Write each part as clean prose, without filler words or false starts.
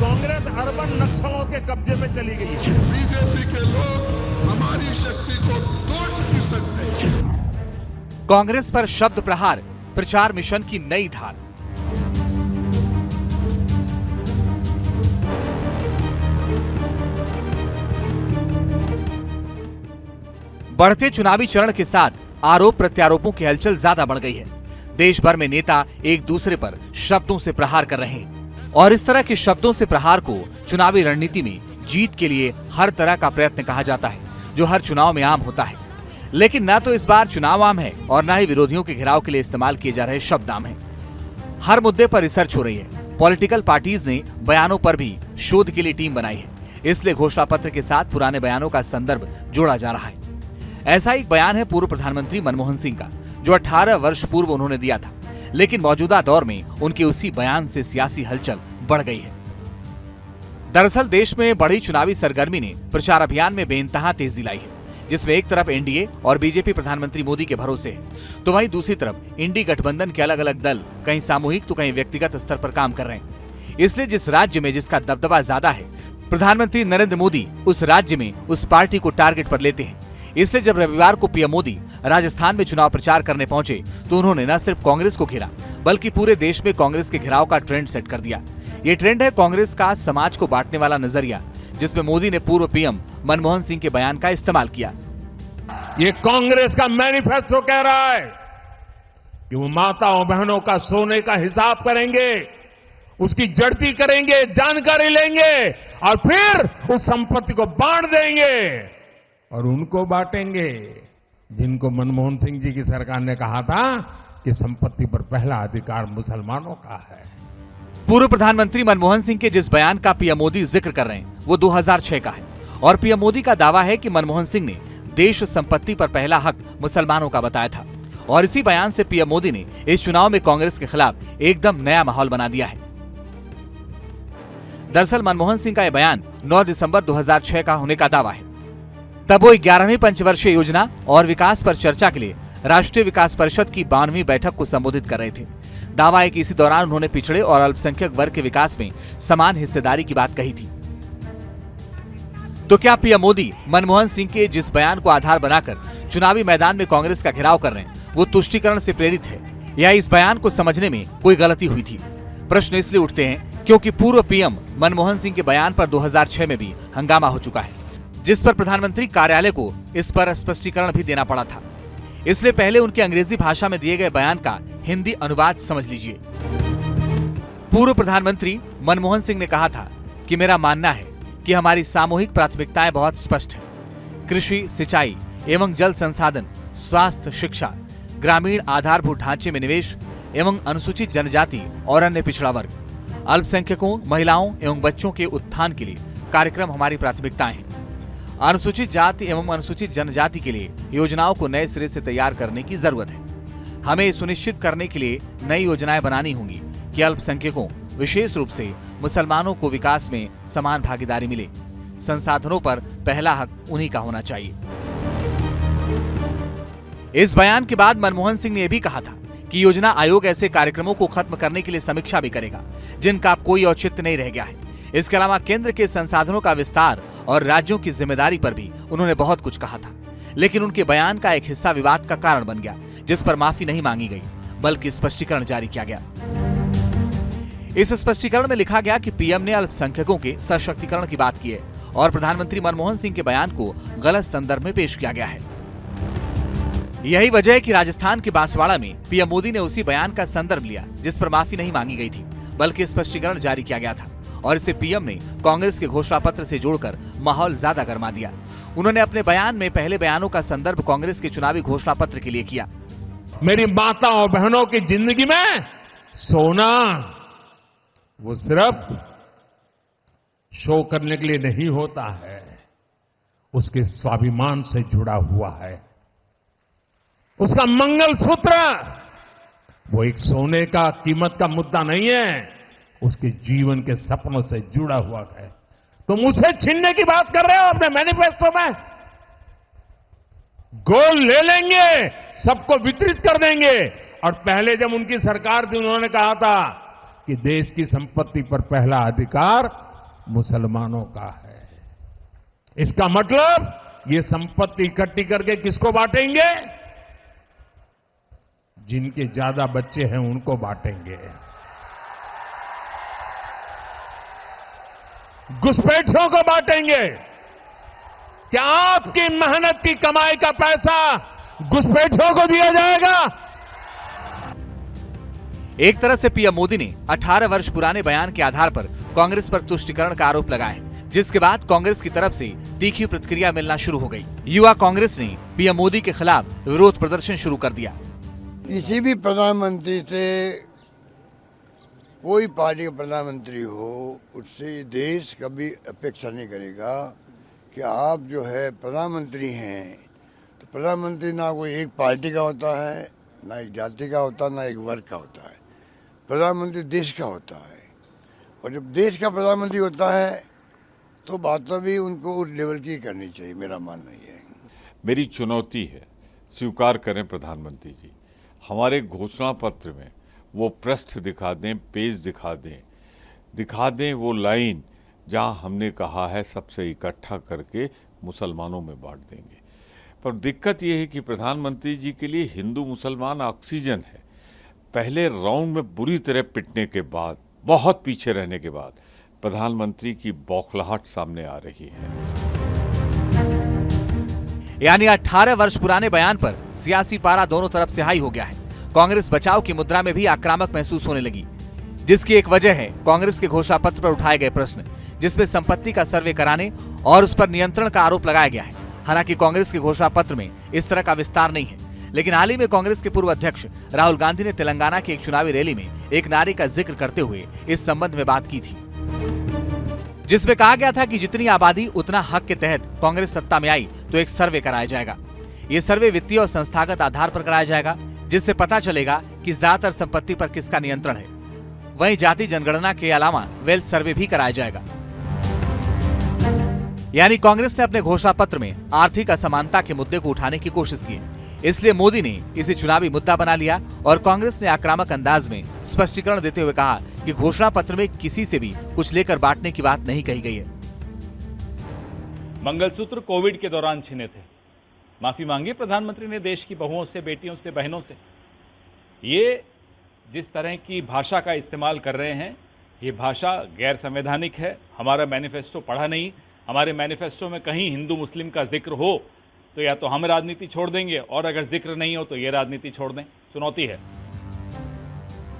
Congress urban नक्सलों के कब्जे में चली गई है। बीजेपी के लोग हमारी शक्ति को तोड़ नहीं सकते। कांग्रेस पर शब्द प्रहार, प्रचार मिशन की नई धार। बढ़ते चुनावी चरण के साथ आरोप प्रत्यारोपों की हलचल ज्यादा बढ़ गई है। देश भर में नेता एक दूसरे पर शब्दों से प्रहार कर रहे हैं और इस तरह के शब्दों से प्रहार को चुनावी रणनीति में जीत के लिए हर तरह का प्रयत्न कहा जाता है, जो हर चुनाव में आम होता है। लेकिन न तो इस बार चुनाव आम है और न ही विरोधियों के घेराव के लिए इस्तेमाल किए जा रहे शब्द आम है। हर मुद्दे पर रिसर्च हो रही है। पॉलिटिकल पार्टीज ने बयानों पर भी शोध के लिए टीम बनाई है, इसलिए घोषणा पत्र के साथ पुराने बयानों का संदर्भ जोड़ा जा रहा है। ऐसा एक बयान है पूर्व प्रधानमंत्री मनमोहन सिंह का, जो 18 वर्ष पूर्व उन्होंने दिया था, लेकिन मौजूदा दौर में उनके उसी बयान से सियासी हलचल बढ़ गई है। दरअसल देश में बड़ी चुनावी सरगर्मी ने प्रचार अभियान में बेइंतहा तेजी लाई है, जिसमें एक तरफ एनडीए और बीजेपी प्रधानमंत्री मोदी के भरोसे है, तो वहीं दूसरी तरफ इंडी गठबंधन के अलग अलग दल कहीं सामूहिक तो कहीं व्यक्तिगत स्तर पर काम कर रहे हैं। इसलिए जिस राज्य में जिसका दबदबा ज्यादा है, प्रधानमंत्री नरेंद्र मोदी उस राज्य में उस पार्टी को टारगेट पर लेते हैं। इसलिए जब रविवार को पीएम मोदी राजस्थान में चुनाव प्रचार करने पहुंचे, तो उन्होंने न सिर्फ कांग्रेस को घेरा, बल्कि पूरे देश में कांग्रेस के घेराव का ट्रेंड सेट कर दिया। ये ट्रेंड है कांग्रेस का समाज को बांटने वाला नजरिया, जिसमें मोदी ने पूर्व पीएम मनमोहन सिंह के बयान का इस्तेमाल किया। ये कांग्रेस का मैनिफेस्टो कह रहा है कि वो माताओं बहनों का सोने का हिसाब करेंगे, उसकी जड़ती करेंगे, जानकारी लेंगे और फिर उस संपत्ति को बांट देंगे और उनको बांटेंगे जिनको मनमोहन सिंह जी की सरकार ने कहा था कि संपत्ति पर पहला अधिकार मुसलमानों का है। पूर्व प्रधानमंत्री मनमोहन सिंह के जिस बयान का पीएम मोदी जिक्र कर रहे हैं, वो 2006 का है और पीएम मोदी का दावा है कि मनमोहन सिंह ने देश संपत्ति पर पहला हक मुसलमानों का बताया था और इसी बयान से पीएम मोदी ने इस चुनाव में कांग्रेस के खिलाफ एकदम नया माहौल बना दिया है। दरअसल मनमोहन सिंह का यह बयान 9 दिसंबर 2006 का होने का दावा है। तब वो 11वीं पंचवर्षीय योजना और विकास पर चर्चा के लिए राष्ट्रीय विकास परिषद की 92वीं बैठक को संबोधित कर रहे थे। दावा है कि इसी दौरान उन्होंने पिछड़े और अल्पसंख्यक वर्ग के विकास में समान हिस्सेदारी की बात कही थी। तो क्या पीएम मोदी मनमोहन सिंह के जिस बयान को आधार बनाकर चुनावी मैदान में कांग्रेस का घेराव कर रहे हैं, वो तुष्टीकरण से प्रेरित है या इस बयान को समझने में कोई गलती हुई थी? प्रश्न इसलिए उठते हैं क्योंकि पूर्व पीएम मनमोहन सिंह के बयान पर 2006 में भी हंगामा हो चुका है, जिस पर प्रधानमंत्री कार्यालय को इस पर स्पष्टीकरण भी देना पड़ा था। इसलिए पहले उनके अंग्रेजी भाषा में दिए गए बयान का हिंदी अनुवाद समझ लीजिए। पूर्व प्रधानमंत्री मनमोहन सिंह ने कहा था कि मेरा मानना है कि हमारी सामूहिक प्राथमिकताएं बहुत स्पष्ट हैं। कृषि, सिंचाई एवं जल संसाधन, स्वास्थ्य, शिक्षा, ग्रामीण आधारभूत ढांचे में निवेश एवं अनुसूचित जनजाति और अन्य पिछड़ा वर्ग, अल्पसंख्यकों, महिलाओं एवं बच्चों के उत्थान के लिए कार्यक्रम हमारी प्राथमिकताएं हैं। अनुसूचित जाति एवं अनुसूचित जनजाति के लिए योजनाओं को नए सिरे से तैयार करने की जरूरत है। हमें सुनिश्चित करने के लिए नई योजनाएं बनानी होंगी कि अल्पसंख्यकों, विशेष रूप से मुसलमानों को विकास में समान भागीदारी मिले। संसाधनों पर पहला हक उन्हीं का होना चाहिए। इस बयान के बाद मनमोहन सिंह ने यह भी कहा था कि योजना आयोग ऐसे कार्यक्रमों को खत्म करने के लिए समीक्षा भी करेगा जिनका अब कोई औचित्य नहीं रह गया है। इसके अलावा केंद्र के संसाधनों का विस्तार और राज्यों की जिम्मेदारी पर भी उन्होंने बहुत कुछ कहा था, लेकिन उनके बयान का एक हिस्सा विवाद का कारण बन गया, जिस पर माफी नहीं मांगी गई बल्कि स्पष्टीकरण जारी किया गया। इस स्पष्टीकरण में लिखा गया कि पीएम ने अल्पसंख्यकों के सशक्तिकरण की बात की है और प्रधानमंत्री मनमोहन सिंह के बयान को गलत संदर्भ में पेश किया गया है। यही वजह है कि राजस्थान के बांसवाड़ा में पीएम मोदी ने उसी बयान का संदर्भ लिया जिस पर माफी नहीं मांगी गई थी, बल्कि स्पष्टीकरण जारी किया गया था और इसे पीएम ने कांग्रेस के घोषणा पत्र से जोड़कर माहौल ज्यादा गर्मा दिया। उन्होंने अपने बयान में पहले बयानों का संदर्भ कांग्रेस के चुनावी घोषणा पत्र के लिए किया। मेरी माताओं बहनों की जिंदगी में सोना वो सिर्फ शो करने के लिए नहीं होता है, उसके स्वाभिमान से जुड़ा हुआ है। उसका मंगलसूत्र वो एक सोने का कीमत का मुद्दा नहीं है, उसके जीवन के सपनों से जुड़ा हुआ है। तुम उसे छीनने की बात कर रहे हो अपने मैनिफेस्टो में। गोल्ड ले लेंगे, सबको वितरित कर देंगे। और पहले जब उनकी सरकार थी, उन्होंने कहा था कि देश की संपत्ति पर पहला अधिकार मुसलमानों का है। इसका मतलब ये संपत्ति इकट्ठी करके किसको बांटेंगे? जिनके ज्यादा बच्चे हैं उनको बांटेंगे। घुसपैठियों को बांटेंगे। क्या आपकी मेहनत की कमाई का पैसा घुसपैठियों को दिया जाएगा? एक तरह से पीएम मोदी ने 18 वर्ष पुराने बयान के आधार पर कांग्रेस पर तुष्टीकरण का आरोप लगाया है, जिसके बाद कांग्रेस की तरफ से तीखी प्रतिक्रिया मिलना शुरू हो गई। युवा कांग्रेस ने पीएम मोदी के खिलाफ विरोध प्रदर्शन शुरू कर दिया। किसी भी प्रधानमंत्री से, कोई पार्टी का प्रधानमंत्री हो, उससे देश कभी अपेक्षा नहीं करेगा कि आप जो है प्रधानमंत्री हैं तो प्रधानमंत्री ना कोई एक पार्टी का होता है, ना एक जाति का होता है, ना एक वर्ग का होता है। प्रधानमंत्री देश का होता है, और जब देश का प्रधानमंत्री होता है तो बातें भी उनको उस लेवल की करनी चाहिए, मेरा मानना ये है। मेरी चुनौती है, स्वीकार करें प्रधानमंत्री जी, हमारे घोषणा पत्र में वो पृष्ठ दिखा दें, पेज दिखा दें वो लाइन जहां हमने कहा है सबसे इकट्ठा करके मुसलमानों में बांट देंगे। पर दिक्कत ये है कि प्रधानमंत्री जी के लिए हिंदू मुसलमान ऑक्सीजन है। पहले राउंड में बुरी तरह पिटने के बाद, बहुत पीछे रहने के बाद प्रधानमंत्री की बौखलाहट सामने आ रही है। यानी 18 वर्ष पुराने बयान पर सियासी पारा दोनों तरफ से हाई हो गया है। कांग्रेस बचाव की मुद्रा में भी आक्रामक महसूस होने लगी, जिसकी एक वजह है कांग्रेस के घोषणा पत्र पर उठाए गए प्रश्न, जिसमें संपत्ति का सर्वे कराने और उस पर नियंत्रण का आरोप लगाया गया है। हालांकि कांग्रेस के घोषणा पत्र में इस तरह का विस्तार नहीं है, लेकिन हाल ही में कांग्रेस के पूर्व अध्यक्ष राहुल गांधी ने तेलंगाना की एक चुनावी रैली में एक नारे का जिक्र करते हुए इस संबंध में बात की थी, जिसमें कहा गया था कि जितनी आबादी उतना हक के तहत कांग्रेस सत्ता में आई तो एक सर्वे कराया जाएगा। ये सर्वे वित्तीय और संस्थागत आधार पर कराया जाएगा, जिससे पता चलेगा कि ज्यादातर संपत्ति पर किसका नियंत्रण है। वहीं जाति जनगणना के अलावा वेल्थ सर्वे भी कराया जाएगा। यानी कांग्रेस ने अपने घोषणा पत्र में आर्थिक असमानता के मुद्दे को उठाने की कोशिश की, इसलिए मोदी ने इसे चुनावी मुद्दा बना लिया और कांग्रेस ने आक्रामक अंदाज में स्पष्टीकरण देते हुए कहा कि घोषणा पत्र में किसी से भी कुछ लेकर बांटने की बात नहीं कही गई है। मंगलसूत्र कोविड के दौरान छिने थे, माफी मांगी प्रधानमंत्री ने देश की बहुओं से, बेटियों से, बहनों से। ये जिस तरह की भाषा का इस्तेमाल कर रहे हैं, ये भाषा गैर संवैधानिक है। हमारा मैनिफेस्टो पढ़ा नहीं, हमारे मैनिफेस्टो में कहीं हिंदू मुस्लिम का जिक्र हो तो या तो हम राजनीति छोड़ देंगे, और अगर जिक्र नहीं हो तो ये राजनीति छोड़ दें। चुनौती है।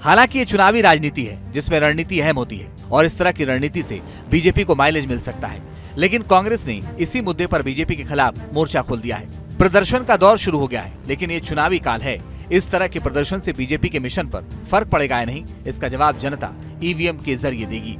हालांकि ये चुनावी राजनीति है जिसमें रणनीति अहम होती है, और इस तरह की रणनीति से बीजेपी को माइलेज मिल सकता है। लेकिन कांग्रेस ने इसी मुद्दे पर बीजेपी के खिलाफ मोर्चा खोल दिया है। प्रदर्शन का दौर शुरू हो गया है, लेकिन ये चुनावी काल है। इस तरह के प्रदर्शन से बीजेपी के मिशन पर फर्क पड़ेगा या नहीं, इसका जवाब जनता ईवीएम के जरिए देगी।